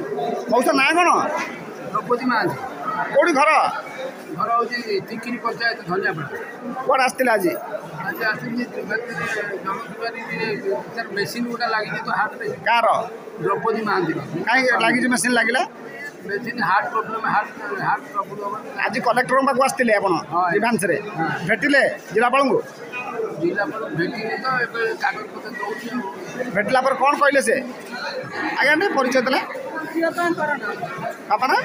मौसा ना कौन द्रौपदी महांती कौटी घर घर हूँ तिकिरी पंचायत धनियापड़ा कौन आसते आज आज आसुरी मेसीन गोटा लगी तो हार्ट में कार द्रौपदी महांती कहीं लगी मेसीन लगे machine heart problem heart heart trouble आज कलेक्टर पाक आसते हाँ। डिफेन्स भेटिले जिलापाल को जिलापाल भेटी तो कागज पत्र दौर भेटला पर कौन कहले से आज्ञा नहीं परिचय देला बापा ना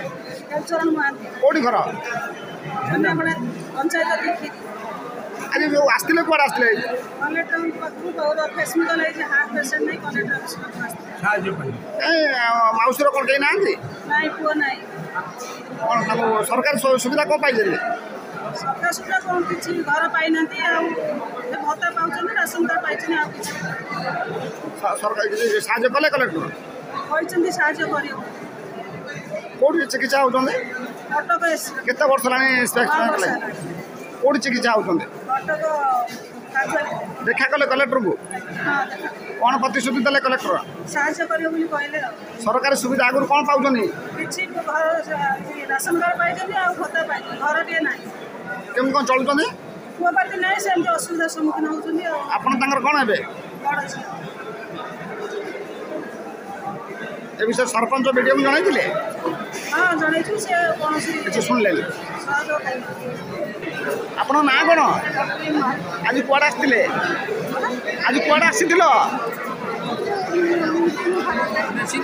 कौटी घर आज जो आसते कौन आसते मौसी कौन कहीं ना कौन सरकार सुविधा कौन पाई सरकार सुविधा कौन किसी घर पाई ना भत्ता पाँच राशन कार्ड पाई सरकार साहय कले कलेक्टर कहते साहय कर कौटी चिकित्सा होते कटक केते वर्ष है कौटी चिकित्सा होते कटक देखा कले कलेक्टर को हाँ कौन प्रतिश्रुति देले कलेक्टर साहय कर कहले सरकारी सुविधा आगुरी कौन पाँच किसी घर राशन कार्ड पाई भत्ता पाई घर टे ना केमी कौन चलुँच पुआपाती ना से असुविधा सम्मुखीन होती आपण कौन हे बड़ झील ए विषय सरपंच मीडियम जन हाँ जन से कौन किसी शुणिले आपण ना कौन आज कुआड़े आसते आज कुआड़े आसी मेसीन